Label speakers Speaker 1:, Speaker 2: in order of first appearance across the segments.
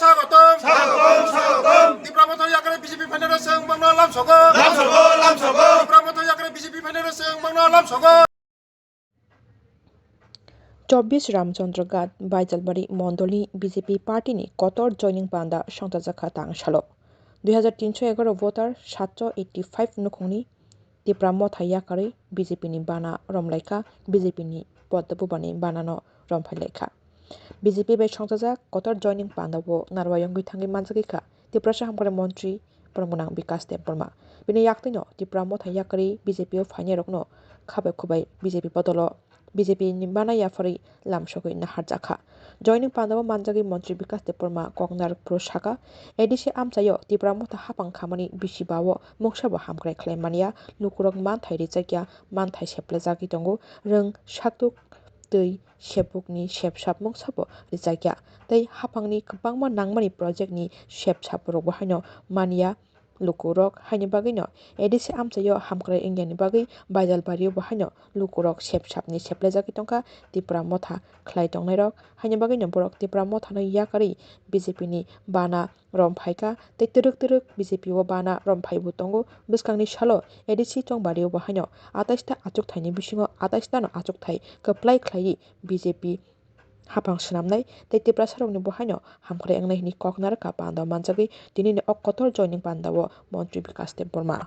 Speaker 1: স্বাগতম
Speaker 2: স্বাগতম স্বাগতম
Speaker 1: ত্রিপুরা ইয়াকারে বিজেপি ফেডারেশন বাংলা লামসগো
Speaker 2: লামসগো লামসগো
Speaker 1: ত্রিপুরা ইয়াকারে বিজেপি ফেডারেশন বাংলা লামসগো
Speaker 3: 24 रामचंद्र घाट बाइजलबारी मंडली बीजेपी पार्टी नि कतर जॉइनिंग बांदा संताजाखा तांगसालो 2311 वोटार 785 नुखुंनि तिप्रा मथा याकारै बीजेपी नि बाना रमलाइका बीजेपी नि पद्दबुबानि बानानो रमफाइलाइका बीजेपी बाय संताजा कतर जॉइनिंग बांदाबो नारवायंगै थांगै मानजागैखा तिप्रा साहामकारे मंत्री परमगोनां विकास देबबर्मा बिनि याक्तैनो तिप्रा मथा याकारै बीजेपी फाइने रकनो खाबाय खुबाय बीजेपी बदलो बीजेपी नि बाना याफारै लामसगै नाहारजाखा जॉइनिंग बांदाबो मानजागै मंत्री विकास देबबर्मा कगनार प्रोसाका एडिसि आमचायो तिप्रा मथा हापां खामानि बिसिबावो मुखसाबो हामग्राय खालाममानिया लुकुरक मानथाय रिचाकिया मानथाय सेप्लाजागि दंगो रों साकतुक दै सेबुकनि सेबसाब मुखसाबो रिचाकिया तै हापांनि गोबांमा नांमानि प्रोजेक्टनि सेबसाबरबो हायनो मानिया लुकुरक हायनि बागैनो एडिसि आमचायो हामग्राय इंगियानि बागै बाइजालबारियाव बाहायनो लुकुरक सेबसाबनि सेप्लाजागि दंखा तिप्रा मथा ख्लाय दंनायरक हायनि बागैनो बरक तिप्रा मथानो याकारै बीजेपी नि बाना रमफाइका तै तुरुक बीजेपी वो बाना रमफाइबो दंगो बिस्कांनि सालो एडिसि टंबारियाव बाहायनो 28 ता आचुकथायनि बिसिङाव 28 ता आचुकथाय कप्लाय ख्लायि बीजेपी हापां सोनामनाय तै तिप्रा सारकनि बहायनो हामग्राय अंनायनि कगनारका बान्दा मानजागै दिनैनि अकतर जॉइनिंग बान्दावो मंत्री विकास देबबर्मा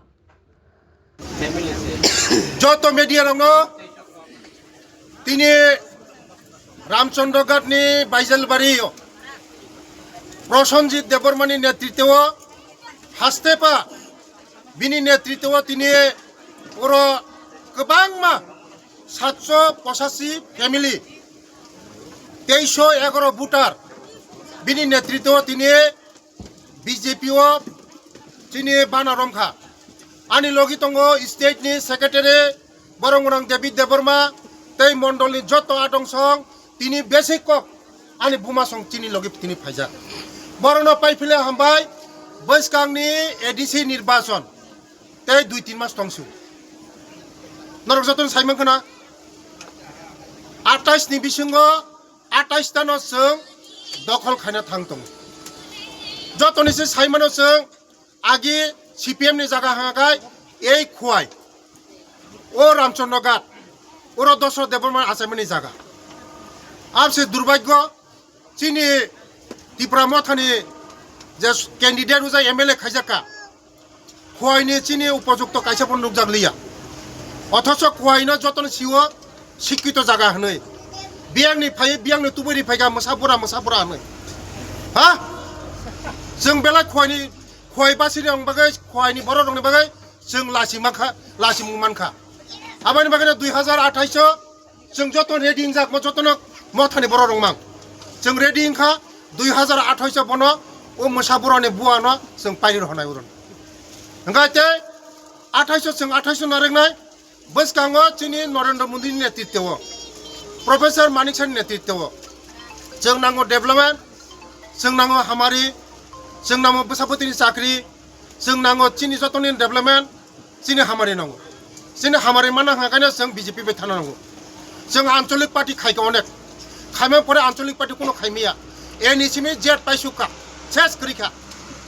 Speaker 1: যত মিডিয়া রঙ তিনি রামচন্দ্র ঘাটনি বাইজালবাড়ি প্রসঞ্জিৎ দেববর্মানি নেতৃত্বে হাস্তেপা বিনি নেতৃত্বে তিনি পুরো গোবাংমা 785 ফ্যামিলি 2311 ভোটার বিনি নেতৃত্বে তিনি বিজেপিও তিনি বানা রমখা आनी लगी दंगो स्टेट नि सेक्रेटारी बरंगरं देबिद देबबर्मा तै मंडल नि जत आदंसं तिनी बेसिक कक आनी बुमासं तिनी लगी तिनी फाइजा बरनो पाइफिले हामबाय बैसकांनि एडिसि निर्वाचन तै 2-3 मास दंसु नरक जतन साइमन खना 28 नि बिसिङो 28 तानो जों दखल खायना थांदों जतनिसे साइमनो जों आगि सीपीएम नि जागा हागाय এই খুয়াই ও রামচন্দ্র ঘাট ওরা দশরথ দেববর্মা আসামনি জায়গা আপসে দুর্ভাগ্য চিনি ত্রিপুরা মথানি যে ক্যান্ডিডেট উজাই এমএলএ খাইজাকা খুয়াইনি চিনি উপযুক্ত কাইসাপন নুকজাগলিয়া অথচ খুয়াইনো যতন সিও শিক্ষিত জায়গা হनै বিয়াংনি ফাই বিয়াংনি তুবैनि फायगा मोसाबुरा हनै हा जों बेला खुवाइनि खुवाइ बासिनि आं बागै खुवाइनि बर' रंनि बागै जों लासिमुमानखा आबानि बागैनो 2028 जों जत रेडिं जागमो जतनो मथानि बर' रंमां जों रेडिं खा 2028 बनो ओ मोसाबुरानि बुआनो जों पाइर हनाय उरन ओंगाते 28 जों 28 नारेंनाय बसकांगो चिनि नरेंद्र मोदीनि नेतृत्व प्रोफेसर मानिक साहनि नेतृत्व जों नांगौ डेभलपमेन्ट जों नांगौ हामारि जों नांगौ बसापतिनि साख्रि जों नांगौ चिनि जतनि डेभलपमेन्ट चिनि हामारि नांगौ चिनि हामारि माना हागायनो जों बीजेपी बाय थानांगौ जों आंचलिक पार्टी खायखौ अनेक खायमे परे आंचलिक पार्टी कोनो खायमिया एनिसिमि जेट पाइसुका सेस करिखा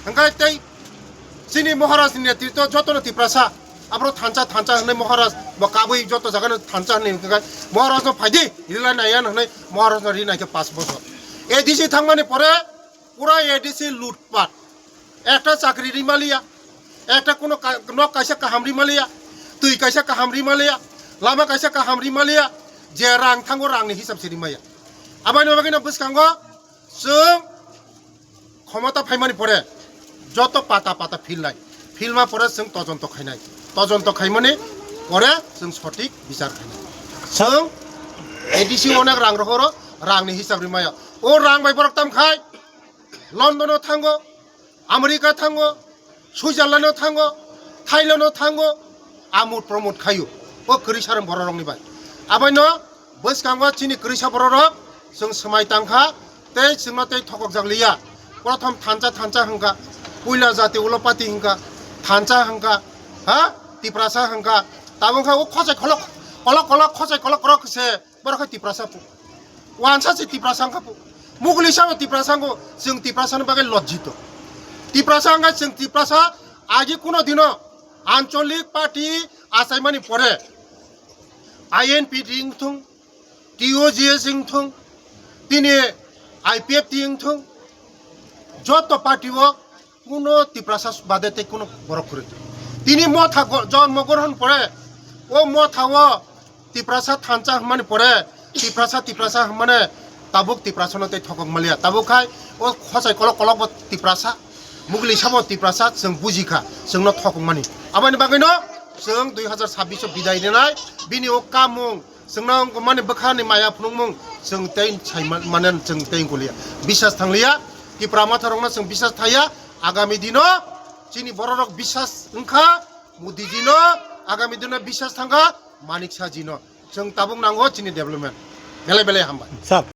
Speaker 1: हंगाय तै चिनि महाराजनि नेतृत्व जतन तिप्रासा आब्रो थांचा हनै महाराज बकाबै जत जागानो थांचा हनै हंगाय महाराज फायदि रिलाय नायान हनै महाराज रिनायके 5 बছর एडिसि थांमानि परे পুরা এডিসি লুটপাট একটা চাকরি রিমালিয়া একটা কোনো ন কাইসা কাহাম রিমালিয়া তুই কাইসা কাহাম রিমালিয়া লামা কাইসা কাহাম রিমালিয়া যে রাং থাঙ্গো রাংनि হিসাबसे रिमाया आबानि बागैनो बसकांगो जों ক্ষমতা फाइमानि परे যত पाता फिलनाय फिल्मा परे जों तजन्त खायमानि परे जों सঠিক বিচার खायनाय जों एडिसि अनेक रां रहरो रांनि हिसाब रिमाया ओ रां बाय बरकताम खाय लंडन थांगो आमेरिका थांगो सुइजारलैंड थांगो थाइलैंड थांगो आमुद प्रमोद खायो ओ करिसारम बर' रंनि बाय आबायनो बसकांगो चिनि करिसा बर' रं जों समाय तांखा तै जोंना तै थकक जागलिया प्रथम थांचा हंगा पुइला जाति उलपाति हंगा थांचा हंगा हा तिप्रासा हंगा ताबंखा ओ खसाय खलक खसाय खलक रखसे बरखा तिप्रासा पु वानसा से तिप्रासा हंगा पु मुगल हिसाबै तिप्रासांगो जों तिप्रासानि बागै लज्जित तिप्रासा जों तिप्रासा आगे कोनो दिनो आंचलिक पार्टी आसायमानि परे आईएनपी थिंथुं टीओजीएस थिंथुं दिनै आईपीएफ थिंथुं যত পার্টিও কোনো তিপ্রাসা বাদেতে কোনো বরফ করে তিনি মথা জন্মগ্রহণ পরে ও মথাও তিপ্রাসা থানচা মানে পরে তিপ্রাসা মানে তাবুক তিপ্রাসনতে ঠকক মালিয়া তাবুখাই ও খসাই কলক কলক তিপ্রাসা মুগলি সাব তিপ্রাসা जों বুজিখা जोंनो ঠকক মানি আবানি বাগैनो जों 2026 बिदाय देनाय बिनि ओ कामुं जोंनो माने बखानि माया फुनुमुं जों तै माने जों तै गलिया बिसास थांलिया कि प्रामाथारंना जों बिसास थाया आगामी दिनो जोंनि बर'रक बिसास ओंखा मोदी दिनो आगामी दिनो बिसास थांगा मानिक साजिनो जों ताबुं नांगौ जोंनि डेभेलपमेन्ट बेले बेले हामबाय